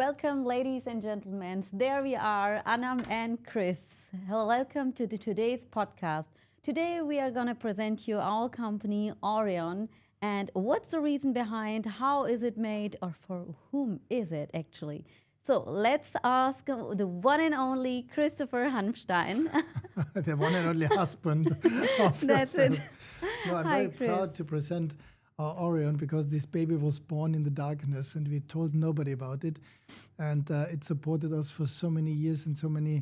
Welcome, ladies and gentlemen. There we are, Annam and Chris. Welcome to today's podcast. Today we are going to present you our company, Aureon, and what's the reason behind, how is it made, or for whom is it actually. So let's ask the one and only Christopher Hanfstein. The one and only husband of That's yourself. it. No, I'm Hi, very proud Chris. to present our Orion because this baby was born in the darkness and we told nobody about it. And it supported us for so many years and so many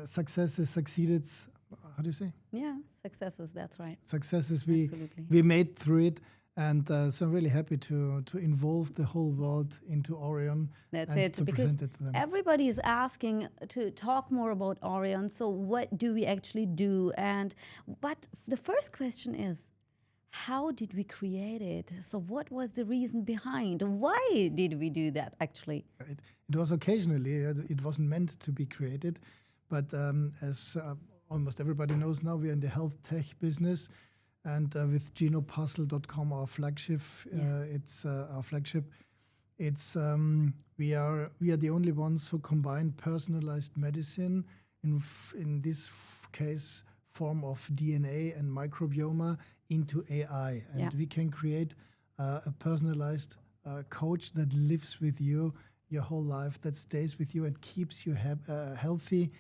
successes, succeeded. How do you say? Yeah, successes, that's right. Successes Absolutely. we made through it. And so I'm really happy to involve the whole world into Orion. That's and it, to because present it to them. everybody is asking to talk more about Aureon. So what do we actually do? But the first question is, how did we create it? So what was the reason behind? Why did we do that actually? It was occasionally, it wasn't meant to be created. But as almost everybody knows now, we're in the health tech business. And with genopuzzle.com, our flagship, it's our flagship. It's we are the only ones who combine personalized medicine in this case form of DNA and microbiome into AI, and we can create a personalized coach that lives with you your whole life, that stays with you and keeps you healthy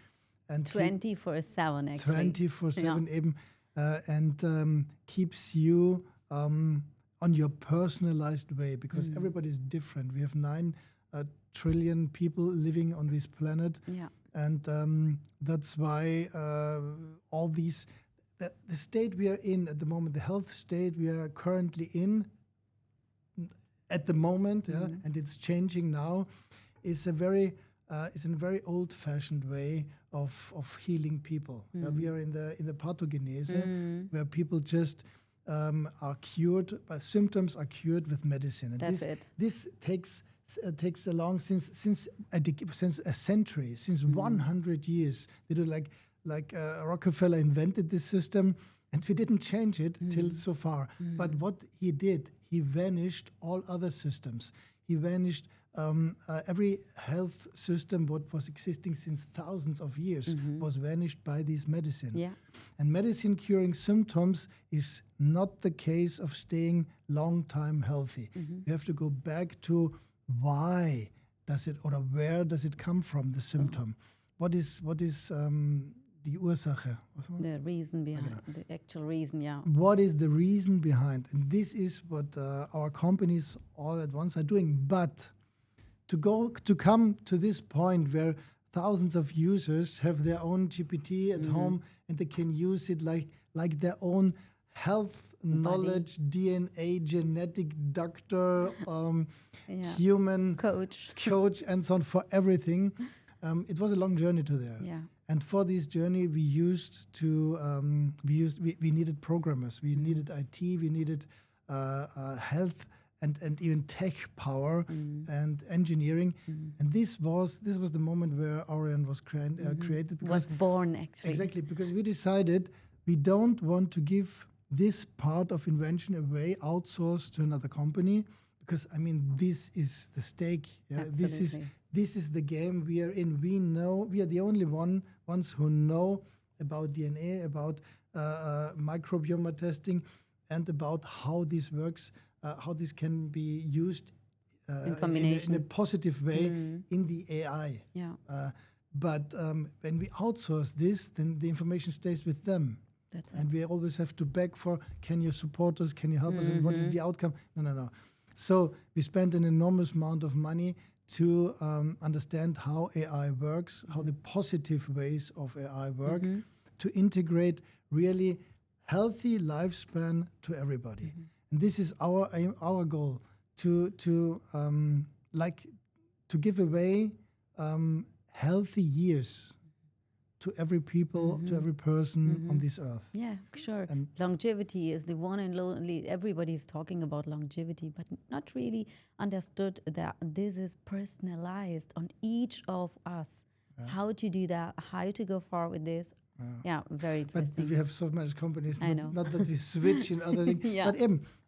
and 24/7 actually. 24/7 eben. And keeps you on your personalized way, because everybody is different. We have 9 trillion people living on this planet, and that's why all these, the state we are in at the moment, the health state we are currently in at the moment, and it's changing now, is a very old-fashioned way of healing people. We are in the pathogenese, where people just are cured, symptoms are cured with medicine. And That's it. This takes along since a century, since 100 years. They do like Rockefeller invented this system, and we didn't change it till so far. But what he did, he vanished all other systems. He vanished every health system what was existing since thousands of years was vanished by this medicine. And medicine curing symptoms is not the case of staying long time healthy. You have to go back to why does it, or where does it come from, the symptom? What is the Ursache? The reason behind, the actual reason, What is the reason behind? And this is what our companies all at once are doing. But to come to this point where thousands of users have their own GPT at home and they can use it like their own health knowledge, DNA, genetic doctor, human coach, and so on for everything. It was a long journey to there. And for this journey, we needed programmers, we needed IT, we needed health and even tech power and engineering. And this was the moment where Aureon was created. Was born actually. Exactly, because we decided we don't want to give this part of invention away, outsourced to another company, because I mean this is the stake. This is the game we are in. We know we are the only ones who know about DNA, about microbiome testing, and about how this works, how this can be used in combination in a positive way in the AI. But when we outsource this, then the information stays with them. And we always have to beg for, can you support us, can you help us, and what is the outcome? No. So we spent an enormous amount of money to understand how AI works, how the positive ways of AI work, to integrate really healthy lifespan to everybody. And this is our aim, our goal, to give away healthy years to every people, to every person on this earth. Yeah, sure. And longevity is the one and only. Everybody is talking about longevity, but not really understood that this is personalized on each of us. How to do that, how to go far with this, Yeah, very But interesting. we have so much companies, I know. not that we switch in other things. Yeah. But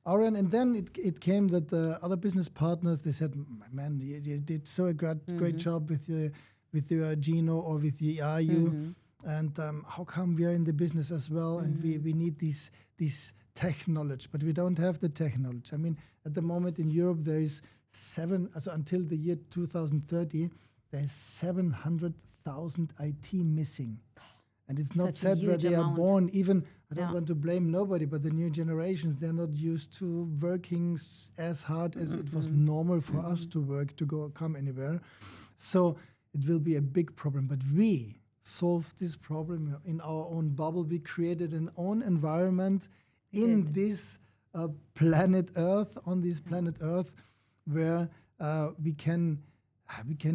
Aureon, and then it came that the other business partners, they said, man, you did so a great job with your Geno or with the IU. And how come we are in the business as well? And we need these tech knowledge, but we don't have the tech knowledge. I mean, at the moment in Europe, there is until the year 2030, there's 700,000 IT missing. And it's not Such a said where huge they are amount. born. Even, I don't Yeah. want to blame nobody, but the new generations, they're not used to working as hard as it was normal for us to work, to come anywhere. So it will be a big problem. But we solved this problem in our own bubble. We created an own environment in this planet Earth, on this planet Earth, where we can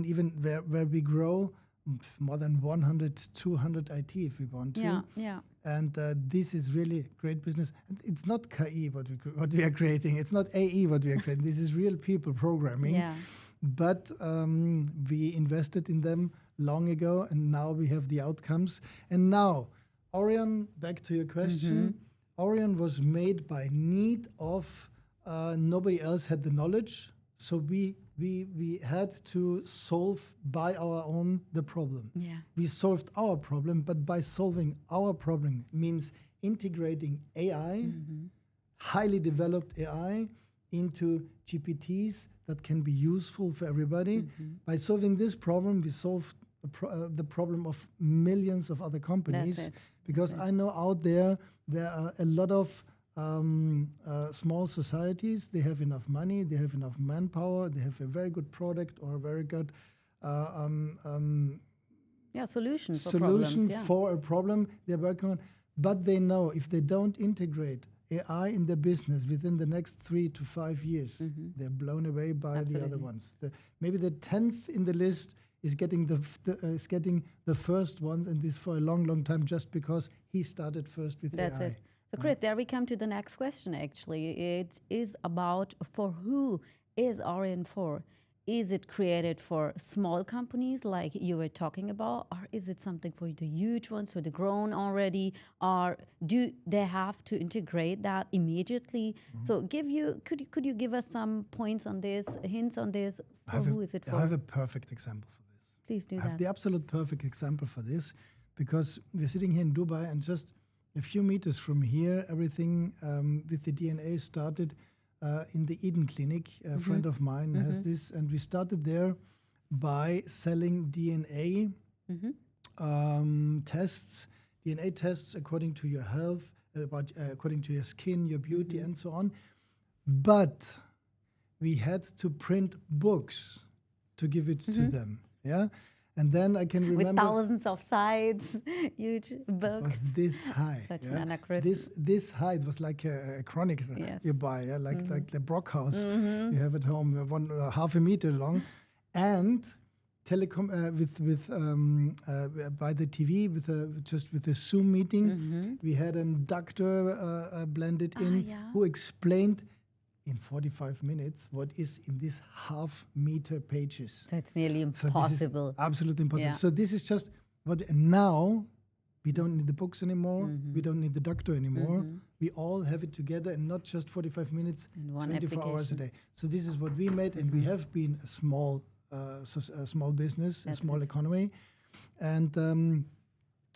even, where we grow more than 100, 200 IT if we want to. Yeah, yeah. And this is really great business. And it's not KI what we are creating. It's not AE what we are creating. This is real people programming. Yeah. But we invested in them long ago, and now we have the outcomes. And now, Aureon, back to your question, Aureon was made by need of nobody else had the knowledge, so we had to solve by our own the problem. Yeah. We solved our problem, but by solving our problem means integrating AI, highly developed AI, into GPTs that can be useful for everybody. By solving this problem, we solved the problem of millions of other companies. That's it. Because I know out there are a lot of small societies. They have enough money, they have enough manpower, they have a very good product or a very good Solution for solution problems. Yeah. for a problem they're working on. But they know if they don't integrate AI in their business within the next 3 to 5 years, they're blown away by the other ones. Maybe the 10th in the list is getting the first ones, and this for a long time, just because he started first with That's AI. it. So, Chris, there we come to the next question, actually. It is about for who is Aureon for? Is it created for small companies like you were talking about, or is it something for the huge ones, for the grown already, or do they have to integrate that immediately? So could you give us some points on this, hints on this, for who is it for? I have a perfect example for this. Please do I have that. the absolute perfect example for this, because we're sitting here in Dubai, and just a few meters from here, everything with the DNA started in the Eden Clinic. A friend of mine has this, and we started there by selling DNA tests, DNA tests according to your health, according to your skin, your beauty, and so on. But we had to print books to give it to them. Yeah. And then I can remember, with thousands of sides, huge it books. was this high. Such yeah? an anachronism. This high, it was like a chronicle Yes. you buy, yeah? like the Brockhaus you have at home, half a meter long, and telecom by the TV with a Zoom meeting. We had a doctor blended in who explained in 45 minutes what is in this half-meter pages. That's nearly So this is impossible. absolutely impossible. Yeah. So this is just what now we don't need the books anymore. We don't need the doctor anymore. We all have it together, and not just 45 minutes, In one 24 hours a application. day. So this is what we made, and we have been a small business, a small economy, and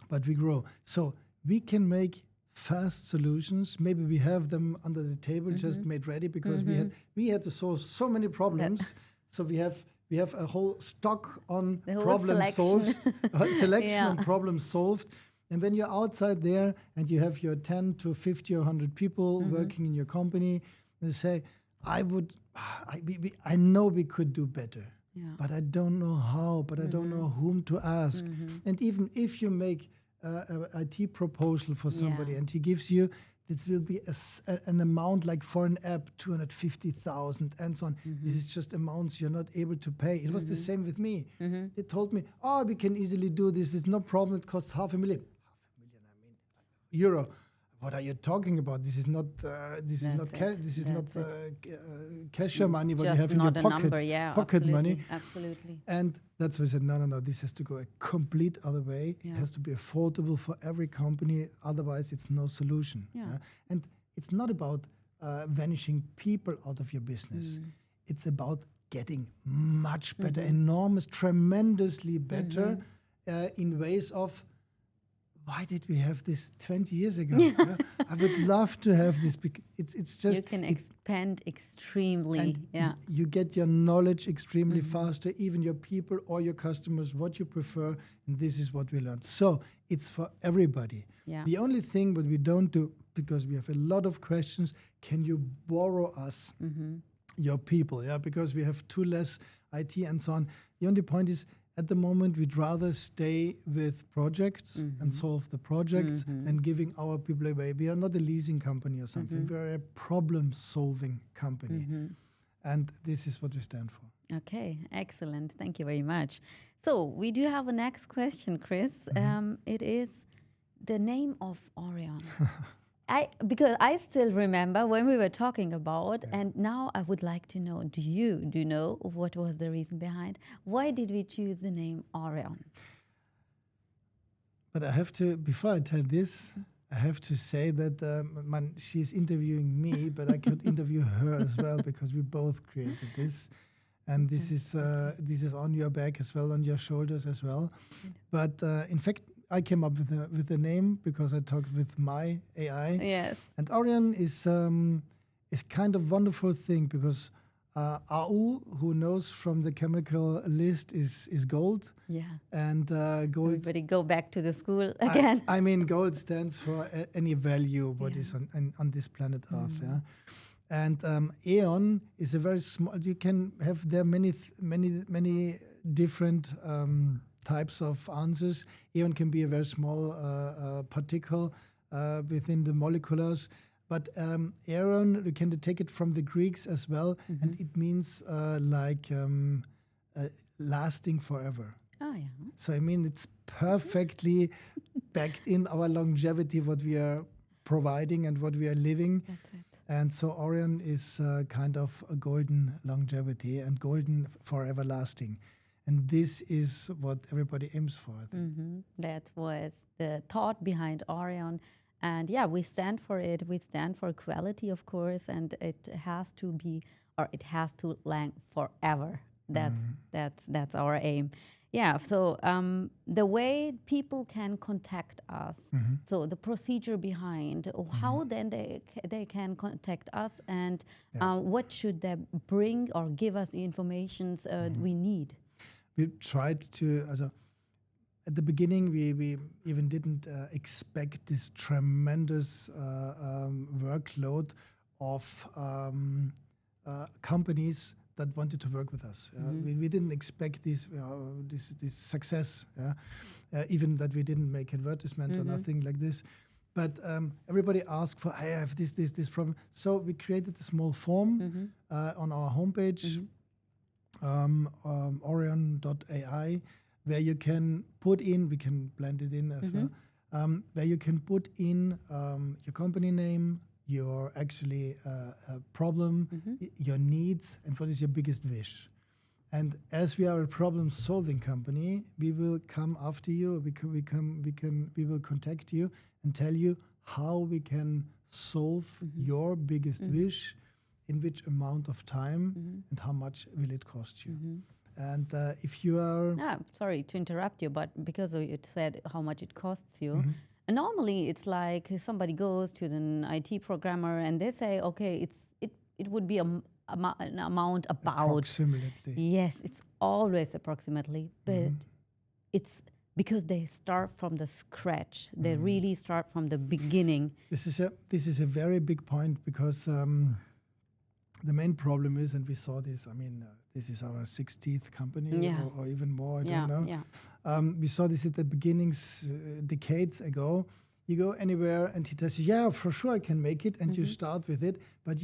but we grow. So we can make fast solutions. Maybe we have them under the table, just made ready, because we had to solve so many problems. So we have a whole stock on The whole problem solved, selection on Yeah. problem solved. And when you're outside there and you have your 10 to 50 or 100 people working in your company, they say, I know we could do better, but I don't know how, but I don't know whom to ask. And even if you make an IT proposal for somebody and he gives you, this will be an amount like for an app, 250,000 and so on. This is just amounts you're not able to pay. It was the same with me. They told me, we can easily do this. It's no problem. It costs €500,000. €500,000, I mean, euro. what are you talking about? This is not cashier money what you Just have in your not a pocket, number, yeah, pocket money. absolutely. And that's why I said, no, this has to go a complete other way. Yeah. It has to be affordable for every company. Otherwise, it's no solution. Yeah. And it's not about vanishing people out of your business. It's about getting much better, enormous, tremendously better in ways of, why did we have this 20 years ago? I would love to have this. It's just... You can expand extremely, and you get your knowledge extremely faster, even your people or your customers, what you prefer, and this is what we learned. So it's for everybody. Yeah. The only thing what we don't do, because we have a lot of questions, can you borrow us, your people? Yeah, because we have too less IT and so on. The only point is, at the moment, we'd rather stay with projects and solve the projects than giving our people away. We are not a leasing company or something. We're a problem-solving company. And this is what we stand for. Okay, excellent. Thank you very much. So we do have a next question, Chris. It is the name of Aureon. Because I still remember when we were talking about, and now I would like to know, do you know what was the reason behind? Why did we choose the name Aureon? But I have to, before I tell this, I have to say that she's interviewing me, but I could interview her as well, because we both created this. And this is on your back as well, on your shoulders as well. But in fact, I came up with the name because I talked with my AI. Yes. And Aureon is kind of wonderful thing, because AU, who knows from the chemical list, is gold. Yeah. And gold. Everybody go back to the school again. I mean, gold stands for any value what is on this planet Earth. Yeah. And Aeon is a very small. You can have there many different types of answers. Aeon can be a very small particle within the moleculars. But aeon, you can take it from the Greeks as well, and it means lasting forever. Oh, yeah. So I mean, it's perfectly backed in our longevity, what we are providing and what we are living. That's it. And so Aureon is kind of a golden longevity and golden for everlasting. And this is what everybody aims for, I think. That was the thought behind Aureon. And yeah, we stand for it. We stand for quality, of course, and it has to be, or it has to last forever. That's our aim. Yeah, so the way people can contact us, so the procedure behind how then they can contact us, and what should they bring or give us the information we need. We tried to, at the beginning, we even didn't expect this tremendous workload of companies that wanted to work with us. We didn't expect this success, even that we didn't make advertisement or nothing like this. But everybody asked for, I have this problem. So we created a small form on our homepage, aureon.ai, where you can put in, we can blend it in as well, where you can put in your company name, your problem, your needs, and what is your biggest wish. And as we are a problem-solving company, we will come after you. We will contact you and tell you how we can solve your biggest wish, in which amount of time, and how much will it cost you. And if you are... sorry to interrupt you, but because you said how much it costs you, and normally it's like somebody goes to an IT programmer and they say, okay, it would be an amount about... Approximately. Yes, it's always approximately, but it's because they start from the scratch. They really start from the beginning. This is a very big point, because the main problem is, and we saw this, this is our 60th company or even more, I don't know. We saw this at the beginnings decades ago. You go anywhere and he tells you, yeah, for sure I can make it, and you start with it. But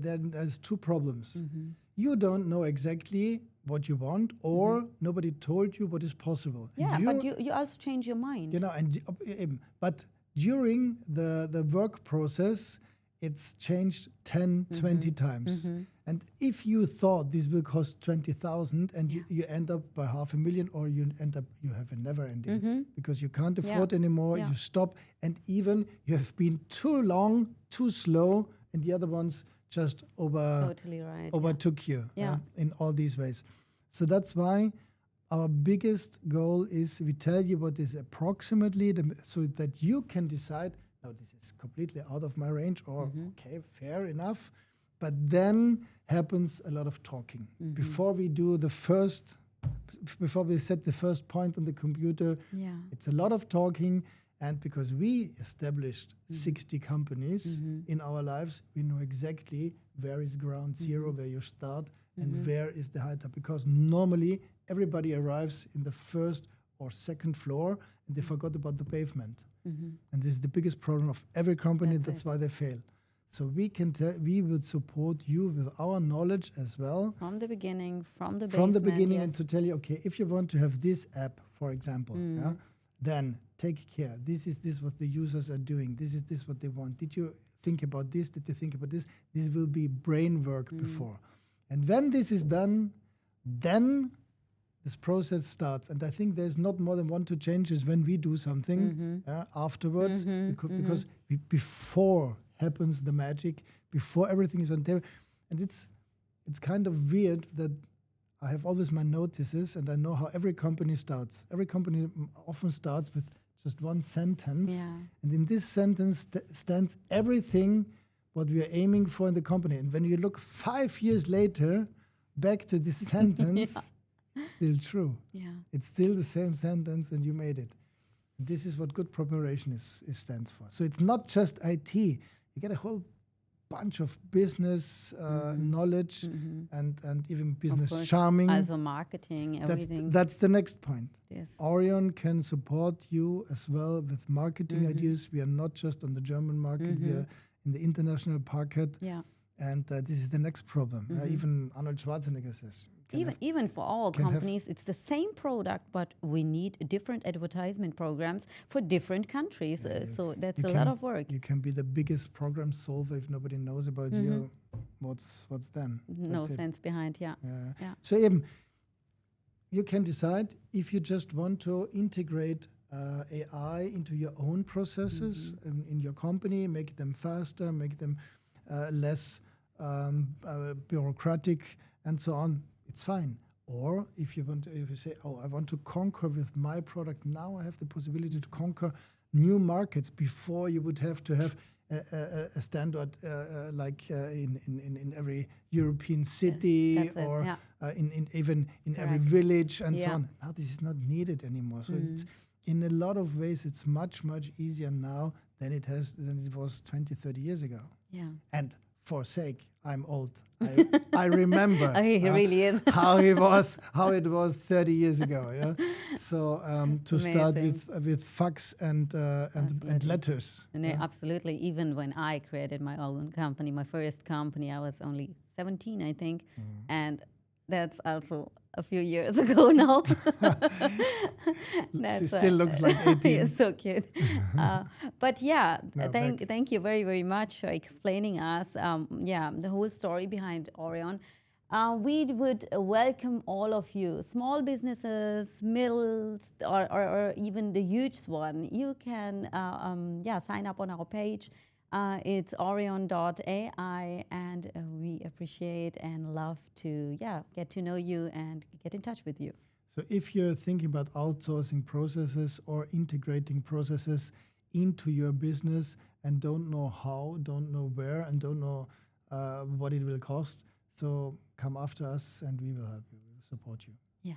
there's two problems. You don't know exactly what you want, or nobody told you what is possible. Yeah, but you also change your mind. But during the work process, it's changed 10, 20 times. And if you thought this will cost 20,000 and you end up by 500,000, or you have a never ending because you can't afford anymore, you stop, and even you have been too long, too slow, and the other ones just overtook you in all these ways. So that's why our biggest goal is we tell you what is approximately, so that you can decide, no, this is completely out of my range, or okay, fair enough. But then happens a lot of talking. Before we set the first point on the computer, it's a lot of talking. And because we established 60 companies in our lives, we know exactly where is ground zero, where you start, and where is the height up. Because normally everybody arrives in the first or second floor, and they forgot about the pavement. And this is the biggest problem of every company. That's why they fail. So we will support you with our knowledge as well. From the beginning, from the beginning, yes. and to tell you, okay, if you want to have this app, for example, then take care. This is what the users are doing. This is what they want. Did you think about this? Did you think about this? This will be brain work before. And when this is done, then this process starts. And I think there's not more than 1 2 changes when we do something afterwards, because before happens the magic, before everything is on table. And it's kind of weird that I have always my notices, and I know how every company starts. Every company often starts with just one sentence, and in this sentence stands everything what we are aiming for in the company. And when you look 5 years later back to this sentence, still true. It's still the same sentence, and you made it. This is what good preparation stands for. So it's not just IT. You get a whole bunch of business knowledge and even business charming. Also marketing, everything. That's the next point. Yes. Aureon can support you as well with marketing ideas. We are not just on the German market. We are in the international market. And this is the next problem. Even Arnold Schwarzenegger says. Even for all companies, it's the same product, but we need different advertisement programs for different countries. So that's a lot of work. You can be the biggest program solver if nobody knows about you. What's then? No sense behind, So even you can decide if you just want to integrate AI into your own processes in your company, make them faster, make them less bureaucratic, and so on. It's fine. Or if you say, I want to conquer with my product, now I have the possibility to conquer new markets. Before you would have to have a standard like in every European city, or even in every village and so on. Now this is not needed anymore. So it's, in a lot of ways, it's much, much easier now than it was 20, 30 years ago. And for sake, I'm old. I remember he really is. how it was 30 years ago. So to start with fax and letters. Absolutely. Even when I created my own company, my first company, I was only 17, I think, and that's also a few years ago now. She still looks like 18. You're so cute. But thank you very, very much for explaining us the whole story behind Aureon. We would welcome all of you, small businesses, middle, or even the huge one. You can sign up on our page. It's aureon.ai, and we appreciate and love to get to know you and get in touch with you. So if you're thinking about outsourcing processes or integrating processes into your business and don't know how, don't know where, and don't know what it will cost, so come after us and we will help you, we will support you. Yeah.